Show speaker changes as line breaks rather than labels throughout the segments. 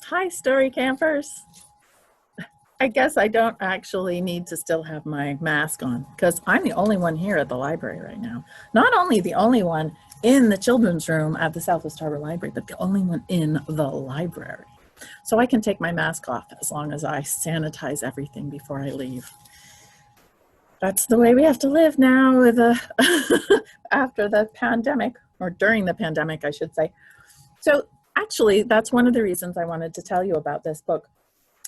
Hi, story campers. I guess I don't actually need to still have my mask on because I'm the only one here at the library right now. Not only the only one in the children's room at the Southwest Harbor Library, but the only one in the library. So I can take my mask off as long as I sanitize everything before I leave. That's the way we have to live now with after the pandemic, or during the pandemic, I should say. So actually, that's one of the reasons I wanted to tell you about this book.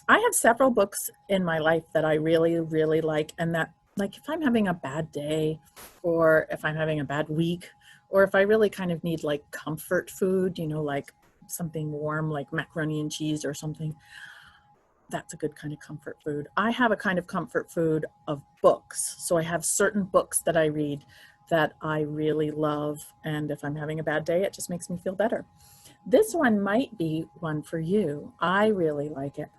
I have several books in my life that I really, really like, and that, like, if I'm having a bad day, or if I'm having a bad week, or if I really kind of need like comfort food, like something warm, like macaroni and cheese or something, that's a good kind of comfort food. I have a kind of comfort food of books. So I have certain books that I read that I really love, and if I'm having a bad day, it just makes me feel better. This one might be one for you. I really like it.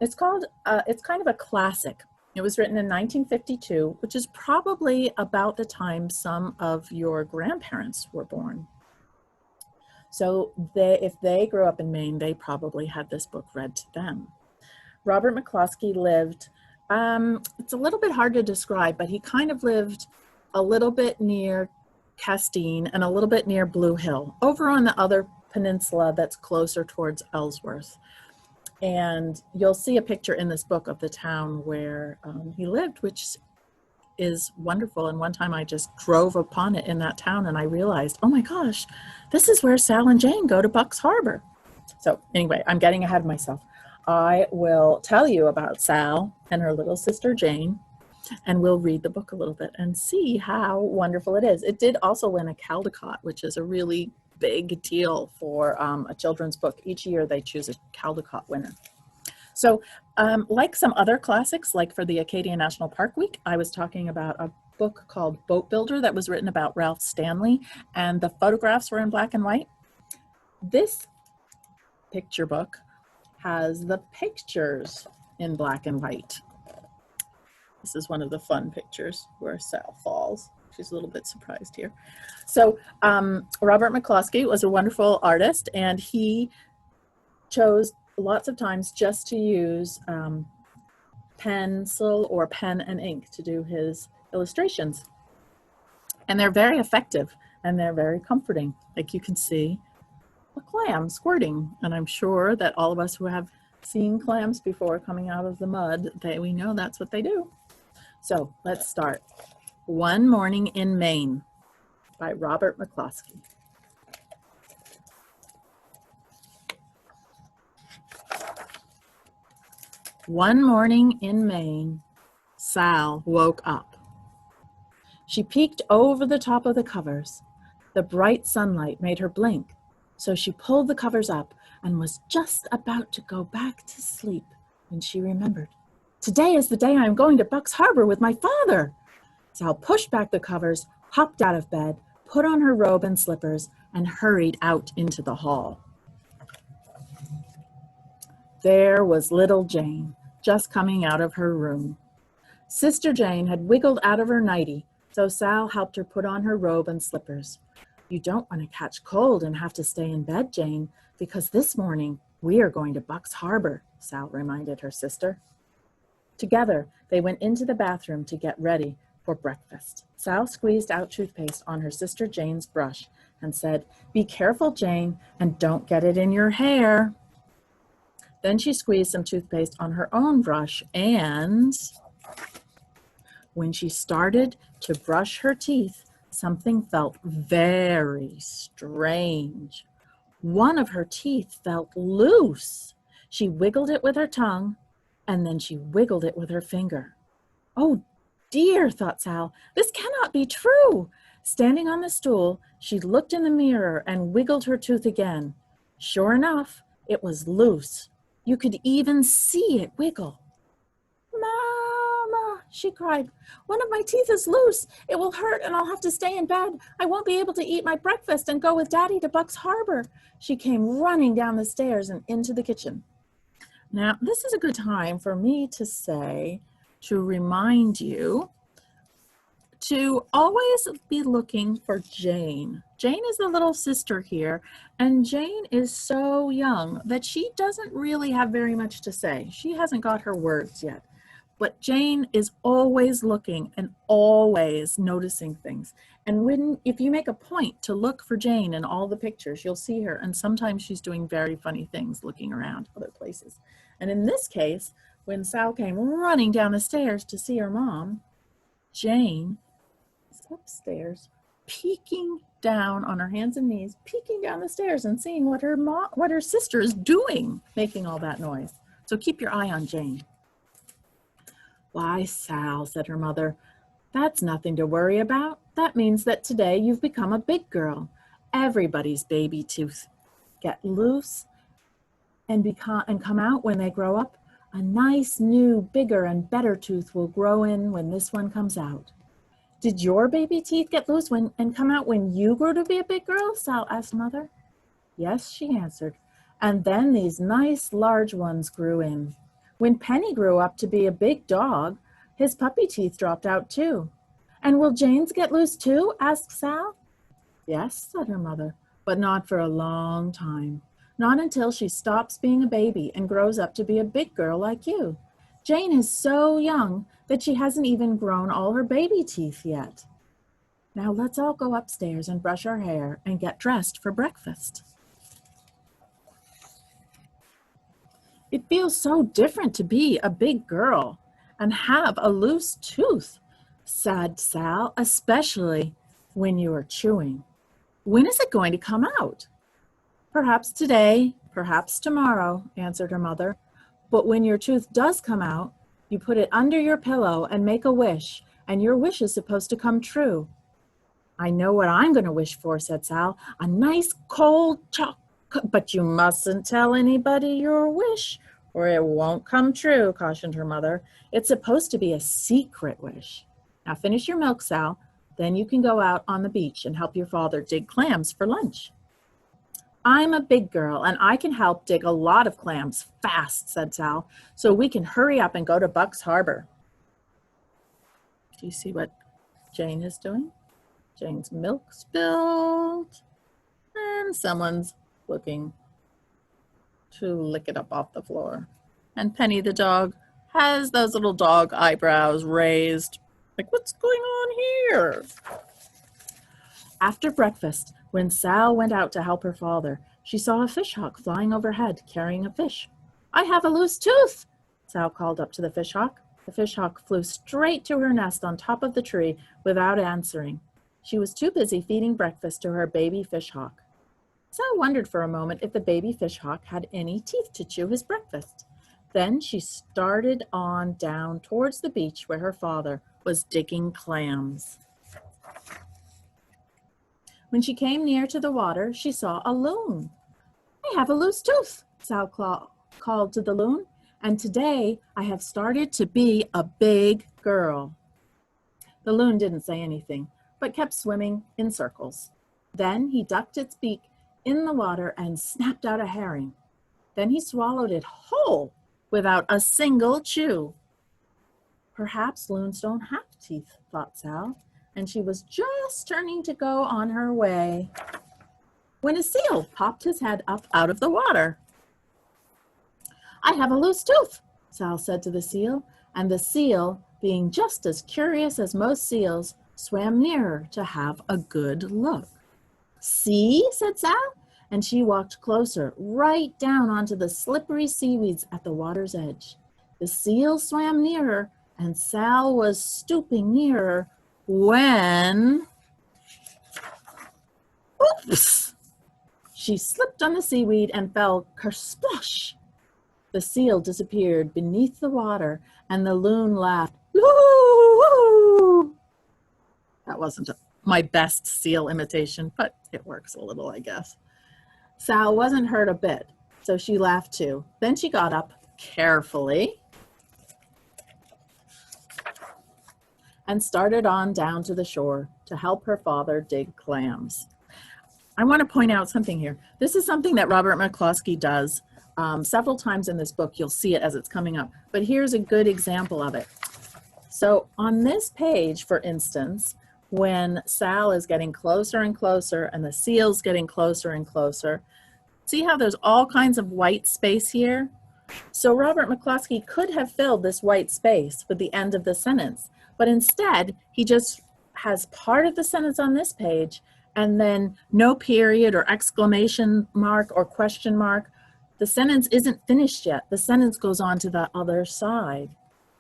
It's kind of a classic. It was written in 1952, which is probably about the time some of your grandparents were born. So if they grew up in Maine, they probably had this book read to them. Robert McCloskey lived, it's a little bit hard to describe, but he kind of lived a little bit near Castine and a little bit near Blue Hill, over on the other peninsula that's closer towards Ellsworth. And you'll see a picture in this book of the town where he lived, which is wonderful. And one time I just drove upon it in that town and I realized, oh my gosh, this is where Sal and Jane go to Bucks Harbor. So anyway, I'm getting ahead of myself. I will tell you about Sal and her little sister Jane, and we'll read the book a little bit and see how wonderful it is. It did also win a Caldecott, which is a really big deal for a children's book. Each year they choose a Caldecott winner. So like some other classics, like for the Acadia National Park Week, I was talking about a book called Boat Builder that was written about Ralph Stanley, and the photographs were in black and white. This picture book has the pictures in black and white. This is one of the fun pictures where Sal falls. She's a little bit surprised here. So Robert McCloskey was a wonderful artist, and he chose lots of times just to use pencil or pen and ink to do his illustrations. And they're very effective and they're very comforting. Like you can see a clam squirting, and I'm sure that all of us who have seen clams before coming out of the mud, we know that's what they do. So let's start. One Morning in Maine by Robert McCloskey. One morning in Maine, Sal woke up. She peeked over the top of the covers. The bright sunlight made her blink, so she pulled the covers up and was just about to go back to sleep when she remembered. Today is the day I am going to Bucks Harbor with my father. Sal pushed back the covers, hopped out of bed, put on her robe and slippers, and hurried out into the hall. There was little Jane, just coming out of her room. Sister Jane had wiggled out of her nightie, so Sal helped her put on her robe and slippers. You don't want to catch cold and have to stay in bed, Jane, because this morning we are going to Bucks Harbor, Sal reminded her sister. Together, they went into the bathroom to get ready for breakfast. Sal squeezed out toothpaste on her sister Jane's brush and said, "Be careful, Jane, and don't get it in your hair." Then she squeezed some toothpaste on her own brush, and when she started to brush her teeth, something felt very strange. One of her teeth felt loose. She wiggled it with her tongue, and then she wiggled it with her finger. Oh dear, thought Sal, this cannot be true. Standing on the stool, she looked in the mirror and wiggled her tooth again. Sure enough, it was loose. You could even see it wiggle. Mama, she cried, one of my teeth is loose. It will hurt and I'll have to stay in bed. I won't be able to eat my breakfast and go with Daddy to Bucks Harbor. She came running down the stairs and into the kitchen. Now, this is a good time for me to remind you to always be looking for Jane Jane is the little sister here, and Jane is so young that she doesn't really have very much to say. She hasn't got her words yet. But Jane is always looking and always noticing things. And if you make a point to look for Jane in all the pictures, you'll see her. And sometimes she's doing very funny things looking around other places. And in this case, when Sal came running down the stairs to see her mom, Jane is upstairs, peeking down on her hands and knees, peeking down the stairs and seeing what her sister is doing, making all that noise. So keep your eye on Jane. Why, Sal, said her mother, that's nothing to worry about. That means that today you've become a big girl. Everybody's baby tooth get loose and come out when they grow up. A nice, new, bigger, and better tooth will grow in when this one comes out. Did your baby teeth get loose and come out when you grew to be a big girl? Sal asked Mother. Yes, she answered. And then these nice, large ones grew in. When Penny grew up to be a big dog, his puppy teeth dropped out too. And will Jane's get loose too? Asked Sal. Yes, said her mother, but not for a long time. Not until she stops being a baby and grows up to be a big girl like you. Jane is so young that she hasn't even grown all her baby teeth yet. Now let's all go upstairs and brush our hair and get dressed for breakfast. It feels so different to be a big girl and have a loose tooth, said Sal, especially when you are chewing. When is it going to come out? Perhaps today, perhaps tomorrow, answered her mother. But when your tooth does come out, you put it under your pillow and make a wish, and your wish is supposed to come true. I know what I'm going to wish for, said Sal. A nice cold chocolate. But you mustn't tell anybody your wish, or it won't come true, cautioned her mother. It's supposed to be a secret wish. Now finish your milk, Sal. Then you can go out on the beach and help your father dig clams for lunch. I'm a big girl, and I can help dig a lot of clams fast, said Sal, so we can hurry up and go to Buck's Harbor. Do you see what Jane is doing? Jane's milk spilled, and someone's looking to lick it up off the floor. And Penny the dog has those little dog eyebrows raised. Like, what's going on here? After breakfast, when Sal went out to help her father, she saw a fishhawk flying overhead carrying a fish. I have a loose tooth, Sal called up to the fishhawk. The fishhawk flew straight to her nest on top of the tree without answering. She was too busy feeding breakfast to her baby fishhawk. Sal wondered for a moment if the baby fishhawk had any teeth to chew his breakfast. Then she started on down towards the beach where her father was digging clams. When she came near to the water, she saw a loon. I have a loose tooth, Sal called to the loon, and today I have started to be a big girl. The loon didn't say anything, but kept swimming in circles. Then he ducked its beak in the water and snapped out a herring. Then he swallowed it whole without a single chew. Perhaps loons don't have teeth, thought Sal, and she was just turning to go on her way when a seal popped his head up out of the water. I have a loose tooth, Sal said to the seal, and the seal, being just as curious as most seals, swam nearer to have a good look. See, said Sal, and she walked closer, right down onto the slippery seaweeds at the water's edge. The seal swam nearer, and Sal was stooping nearer when, oops, she slipped on the seaweed and fell kersplosh. The seal disappeared beneath the water, and the loon laughed. Woo! That wasn't my best seal imitation, but it works a little, I guess. Sal wasn't hurt a bit, so she laughed too. Then she got up carefully and started on down to the shore to help her father dig clams. I want to point out something here. This is something that Robert McCloskey does several times in this book. You'll see it as it's coming up, but here's a good example of it. So on this page, for instance, when Sal is getting closer and closer and the seal's getting closer and closer. See how there's all kinds of white space here? So Robert McCloskey could have filled this white space with the end of the sentence, but instead he just has part of the sentence on this page and then no period or exclamation mark or question mark. The sentence isn't finished yet. The sentence goes on to the other side.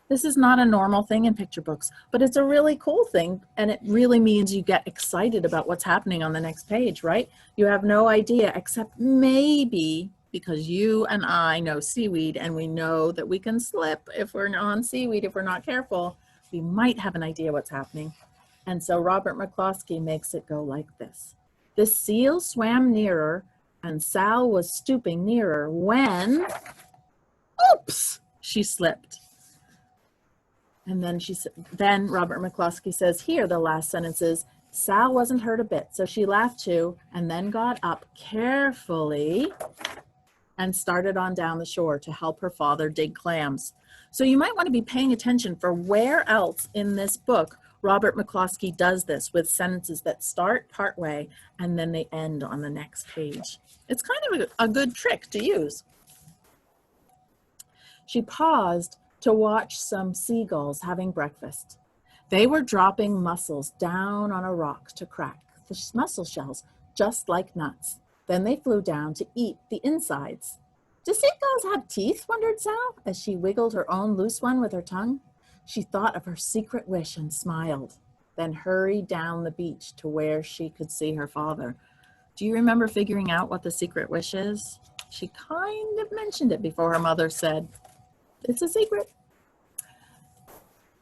This is not a normal thing in picture books, but it's a really cool thing, and it really means you get excited about what's happening on the next page, right? You have no idea, except maybe because you and I know seaweed, and we know that we can slip if we're on seaweed, if we're not careful. We might have an idea what's happening. And so Robert McCloskey makes it go like this. This seal swam nearer, and Sal was stooping nearer when, oops, she slipped. And then Robert McCloskey says here, the last sentence is, Sal wasn't hurt a bit, so she laughed too, and then got up carefully and started on down the shore to help her father dig clams. So you might want to be paying attention for where else in this book Robert McCloskey does this with sentences that start partway and then they end on the next page. It's kind of a good trick to use. She paused to watch some seagulls having breakfast. They were dropping mussels down on a rock to crack the mussel shells, just like nuts. Then they flew down to eat the insides. Do seagulls have teeth, wondered Sal, as she wiggled her own loose one with her tongue. She thought of her secret wish and smiled, then hurried down the beach to where she could see her father. Do you remember figuring out what the secret wish is? She kind of mentioned it before her mother said, "It's a secret."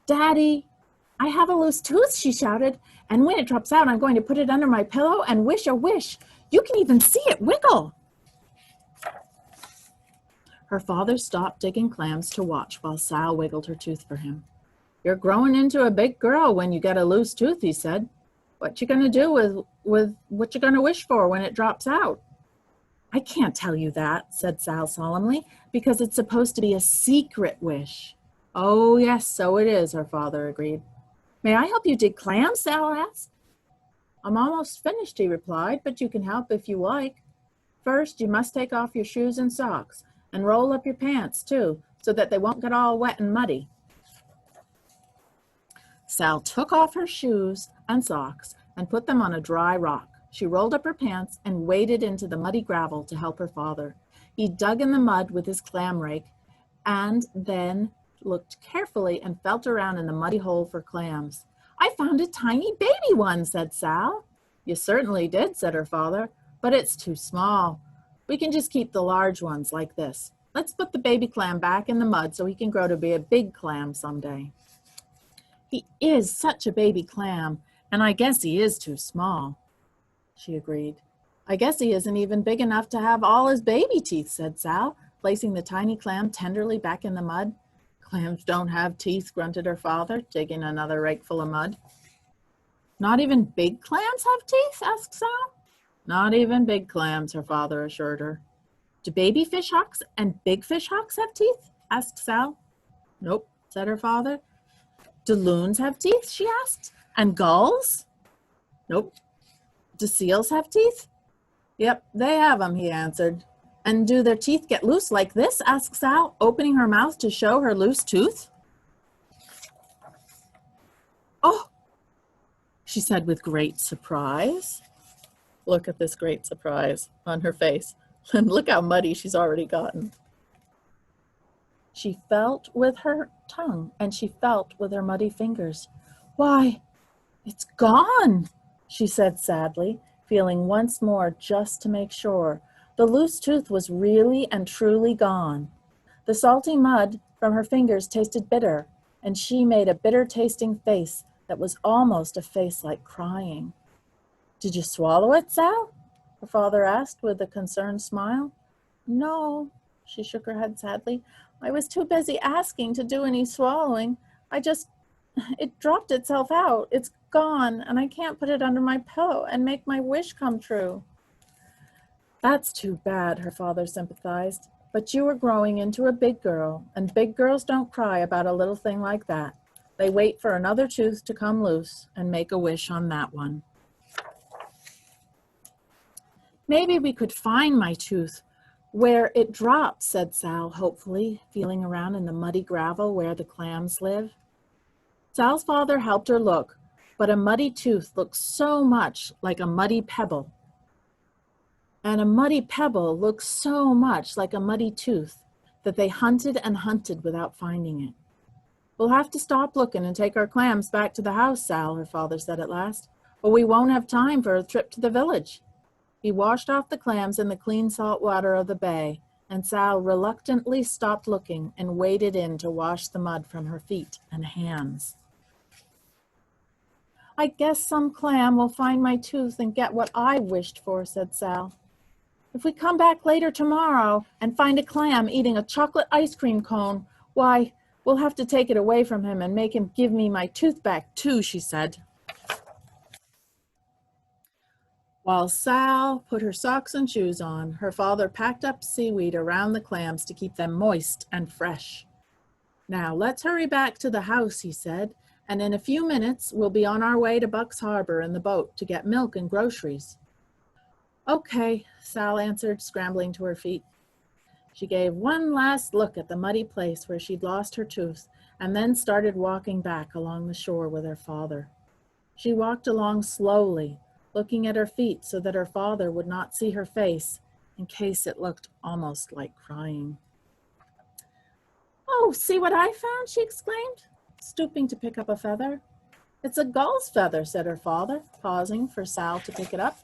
"Daddy, I have a loose tooth," she shouted, "and when it drops out, I'm going to put it under my pillow and wish a wish. You can even see it wiggle." Her father stopped digging clams to watch while Sal wiggled her tooth for him. "You're growing into a big girl when you get a loose tooth," he said. "What you gonna do with what you gonna wish for when it drops out?" "I can't tell you that," said Sal solemnly, "because it's supposed to be a secret wish." "Oh, yes, so it is," her father agreed. "May I help you dig clams?" Sal asked. "I'm almost finished," he replied, "but you can help if you like. First, you must take off your shoes and socks, and roll up your pants, too, so that they won't get all wet and muddy." Sal took off her shoes and socks and put them on a dry rock. She rolled up her pants and waded into the muddy gravel to help her father. He dug in the mud with his clam rake and then looked carefully and felt around in the muddy hole for clams. "I found a tiny baby one," said Sal. "You certainly did," said her father, "but it's too small. We can just keep the large ones like this. Let's put the baby clam back in the mud so he can grow to be a big clam someday." "He is such a baby clam, and I guess he is too small," she agreed. "I guess he isn't even big enough to have all his baby teeth," said Sal, placing the tiny clam tenderly back in the mud. "Clams don't have teeth," grunted her father, digging another rake full of mud. "Not even big clams have teeth?" asked Sal. "Not even big clams," her father assured her. "Do baby fish hawks and big fish hawks have teeth?" asked Sal. "Nope," said her father. "Do loons have teeth?" she asked. "And gulls?" "Nope." "Do seals have teeth?" "Yep, they have them," he answered. "And do their teeth get loose like this?" asked Sal, opening her mouth to show her loose tooth. "Oh," she said with great surprise. Look at this great surprise on her face. And look how muddy she's already gotten. She felt with her tongue and she felt with her muddy fingers. "Why, it's gone," she said sadly, feeling once more just to make sure. The loose tooth was really and truly gone. The salty mud from her fingers tasted bitter, and she made a bitter-tasting face that was almost a face like crying. "Did you swallow it, Sal?" her father asked with a concerned smile. "No," she shook her head sadly. "I was too busy asking to do any swallowing. It dropped itself out. It's gone, and I can't put it under my pillow and make my wish come true." "That's too bad," her father sympathized. "But you are growing into a big girl, and big girls don't cry about a little thing like that. They wait for another tooth to come loose and make a wish on that one. Maybe we could find my tooth where it dropped, said Sal hopefully, feeling around in the muddy gravel where the clams live. Sal's father helped her look, but a muddy tooth looked so much like a muddy pebble. And a muddy pebble looked so much like a muddy tooth that they hunted and hunted without finding it. We'll have to stop looking and take our clams back to the house, Sal, her father said at last, or we won't have time for a trip to the village. He washed off the clams in the clean salt water of the bay, and Sal reluctantly stopped looking and waded in to wash the mud from her feet and hands. I guess some clam will find my tooth and get what I wished for, said Sal. If we come back later tomorrow and find a clam eating a chocolate ice cream cone, why, we'll have to take it away from him and make him give me my tooth back too, she said. While Sal put her socks and shoes on, her father packed up seaweed around the clams to keep them moist and fresh. Now, let's hurry back to the house, he said, and in a few minutes we'll be on our way to Buck's Harbor in the boat to get milk and groceries. Okay, Sal answered, scrambling to her feet. She gave one last look at the muddy place where she'd lost her tooth and then started walking back along the shore with her father. She walked along slowly, looking at her feet so that her father would not see her face in case it looked almost like crying. Oh, see what I found, she exclaimed, stooping to pick up a feather. It's a gull's feather, said her father, pausing for Sal to pick it up.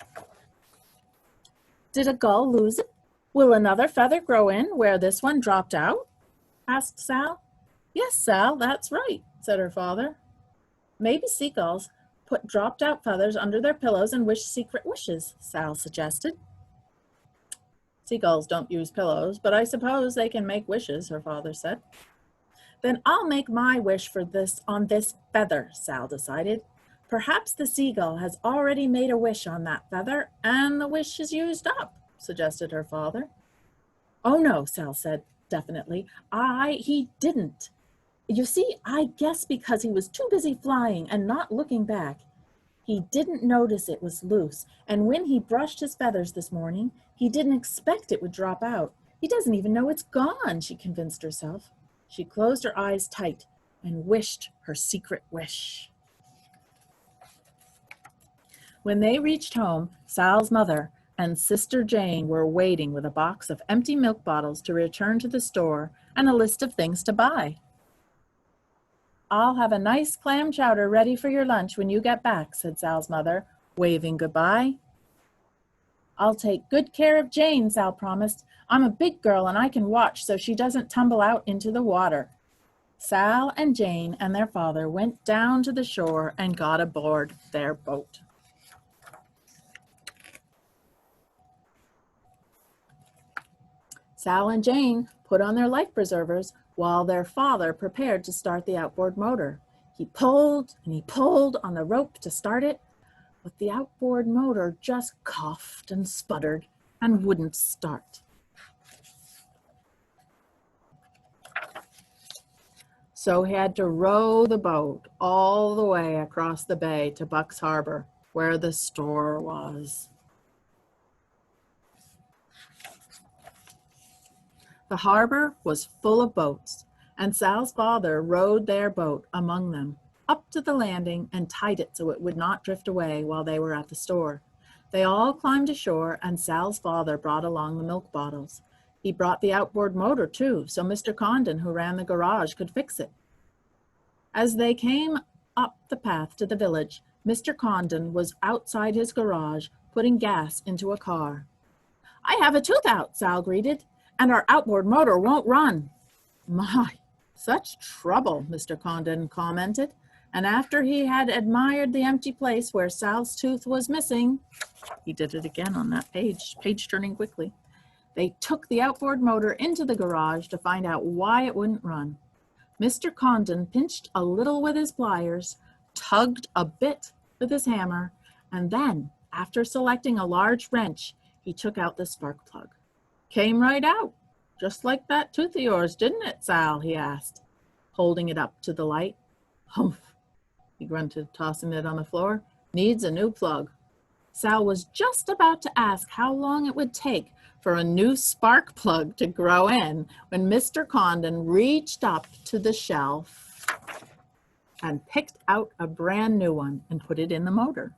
Did a gull lose it? Will another feather grow in where this one dropped out? Asked Sal. Yes, Sal, that's right, said her father. Maybe seagulls put dropped out feathers under their pillows and wish secret wishes, Sal suggested. Seagulls don't use pillows, but I suppose they can make wishes, her father said. Then I'll make my wish for this on this feather, Sal decided. Perhaps the seagull has already made a wish on that feather and the wish is used up, suggested her father. Oh no, Sal said definitely. He didn't. You see, I guess because he was too busy flying and not looking back. He didn't notice it was loose, and when he brushed his feathers this morning, he didn't expect it would drop out. He doesn't even know it's gone, she convinced herself. She closed her eyes tight and wished her secret wish. When they reached home, Sal's mother and Sister Jane were waiting with a box of empty milk bottles to return to the store and a list of things to buy. I'll have a nice clam chowder ready for your lunch when you get back, said Sal's mother, waving goodbye. I'll take good care of Jane, Sal promised. I'm a big girl and I can watch so she doesn't tumble out into the water. Sal and Jane and their father went down to the shore and got aboard their boat. Sal and Jane put on their life preservers while their father prepared to start the outboard motor. He pulled and he pulled on the rope to start it, but the outboard motor just coughed and sputtered and wouldn't start. So he had to row the boat all the way across the bay to Buck's Harbor, where the store was. The harbor was full of boats, and Sal's father rowed their boat among them up to the landing and tied it so it would not drift away while they were at the store. They all climbed ashore, and Sal's father brought along the milk bottles. He brought the outboard motor, too, so Mr. Condon, who ran the garage, could fix it. As they came up the path to the village, Mr. Condon was outside his garage putting gas into a car. I have a tooth out, Sal greeted, and our outboard motor won't run. My, such trouble, Mr. Condon commented, and after he had admired the empty place where Sal's tooth was missing, he did it again on that page turning quickly, they took the outboard motor into the garage to find out why it wouldn't run. Mr. Condon pinched a little with his pliers, tugged a bit with his hammer, and then, after selecting a large wrench, he took out the spark plug. Came right out, just like that tooth of yours, didn't it, Sal? He asked, holding it up to the light. Humph, he grunted, tossing it on the floor. Needs a new plug. Sal was just about to ask how long it would take for a new spark plug to grow in when Mr. Condon reached up to the shelf and picked out a brand new one and put it in the motor.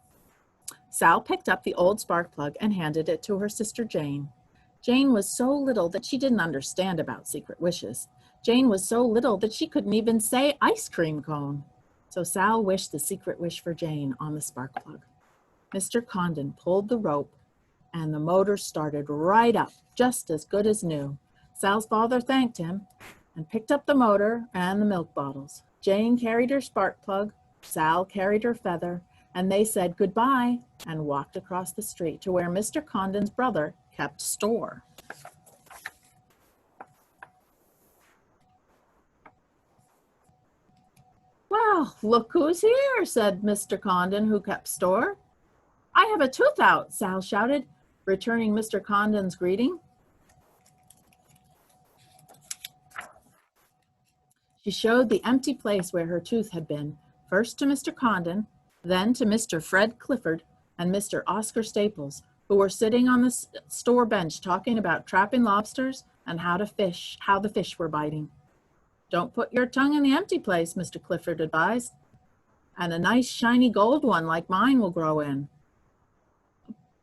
Sal picked up the old spark plug and handed it to her sister Jane. Jane was so little that she didn't understand about secret wishes. Jane was so little that she couldn't even say ice cream cone. So Sal wished the secret wish for Jane on the spark plug. Mr. Condon pulled the rope and the motor started right up, just as good as new. Sal's father thanked him and picked up the motor and the milk bottles. Jane carried her spark plug, Sal carried her feather, and they said goodbye and walked across the street to where Mr. Condon's brother kept store. Well, look who's here, said Mr. Condon, who kept store. I have a tooth out, Sal shouted, returning Mr. Condon's greeting. She showed the empty place where her tooth had been, first to Mr. Condon, then to Mr. Fred Clifford and Mr. Oscar Staples, who were sitting on the store bench talking about trapping lobsters and how the fish were biting. Don't put your tongue in the empty place, Mr. Clifford advised, and a nice shiny gold one like mine will grow in.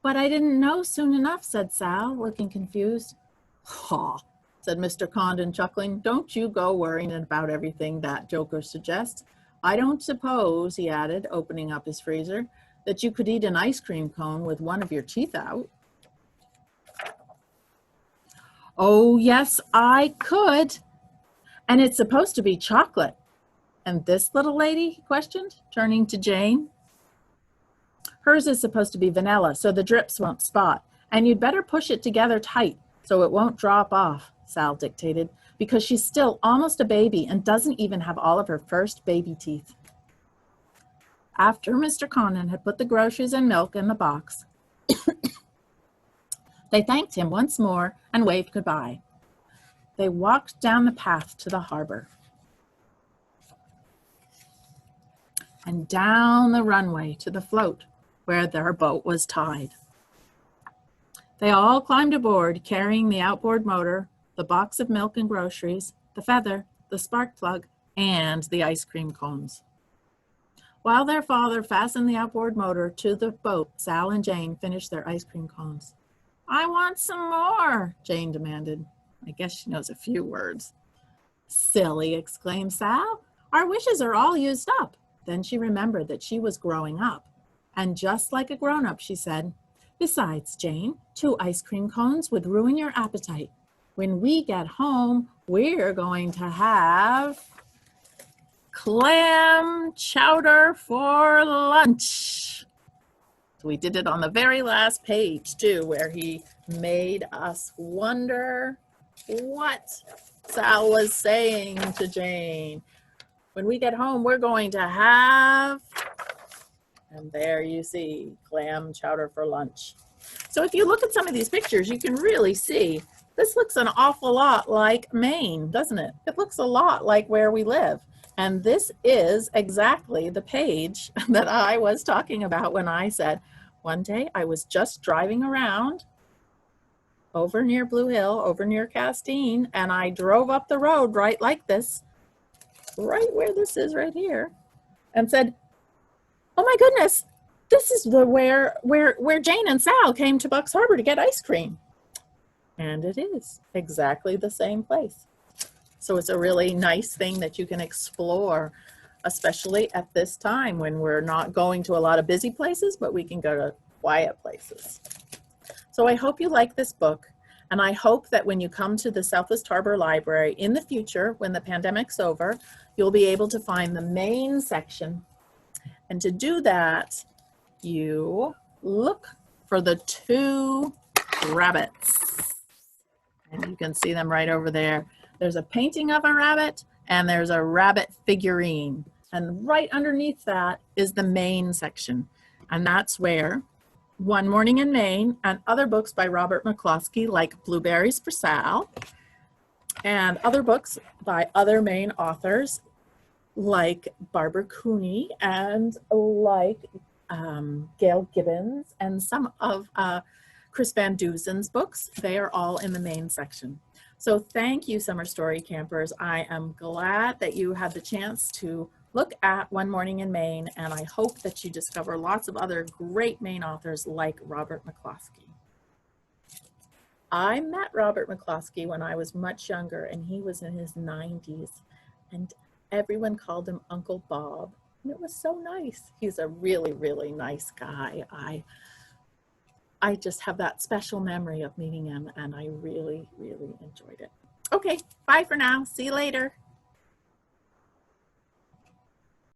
But I didn't know soon enough, said Sal, looking confused. Haw, said Mr. Condon, chuckling. Don't you go worrying about everything that joker suggests. I don't suppose, he added, opening up his freezer, that you could eat an ice cream cone with one of your teeth out. Oh, yes, I could. And it's supposed to be chocolate. And this little lady, he questioned, turning to Jane. Hers is supposed to be vanilla, so the drips won't spot. And you'd better push it together tight so it won't drop off, Sal dictated, because she's still almost a baby and doesn't even have all of her first baby teeth. After Mr. Condon had put the groceries and milk in the box, they thanked him once more and waved goodbye. They walked down the path to the harbor and down the runway to the float where their boat was tied. They all climbed aboard, carrying the outboard motor, the box of milk and groceries, the feather, the spark plug, and the ice cream cones. While their father fastened the outboard motor to the boat, Sal and Jane finished their ice cream cones. I want some more, Jane demanded. I guess she knows a few words. Silly, exclaimed Sal. Our wishes are all used up. Then she remembered that she was growing up. And just like a grown-up, she said, besides, Jane, 2 ice cream cones would ruin your appetite. When we get home, we're going to have clam chowder for lunch. We did it on the very last page, too, where he made us wonder what Sal was saying to Jane. When we get home, we're going to have, and there you see, clam chowder for lunch. So if you look at some of these pictures, you can really see this looks an awful lot like Maine, doesn't it? It looks a lot like where we live. And this is exactly the page that I was talking about when I said, one day I was just driving around over near Blue Hill, over near Castine, and I drove up the road right like this, right where this is right here, and said, oh my goodness, this is where Jane and Sal came to Bucks Harbor to get ice cream. And it is exactly the same place. So it's a really nice thing that you can explore, especially at this time when we're not going to a lot of busy places, but we can go to quiet places. So I hope you like this book, and I hope that when you come to the Southwest Harbor Library in the future, when the pandemic's over, you'll be able to find the Maine section. And to do that, you look for the 2 rabbits. And you can see them right over there. There's a painting of a rabbit, and there's a rabbit figurine. And right underneath that is the Maine section. And that's where One Morning in Maine and other books by Robert McCloskey, like Blueberries for Sal, and other books by other Maine authors like Barbara Cooney and like Gail Gibbons and some of Chris Van Duzen's books. They are all in the Maine section. So thank you, Summer Story Campers. I am glad that you had the chance to look at One Morning in Maine, and I hope that you discover lots of other great Maine authors like Robert McCloskey. I met Robert McCloskey when I was much younger, and he was in his 90s, and everyone called him Uncle Bob, and it was so nice. He's a really, really nice guy. I just have that special memory of meeting him, and I really, really enjoyed it. Okay, bye for now. See you later.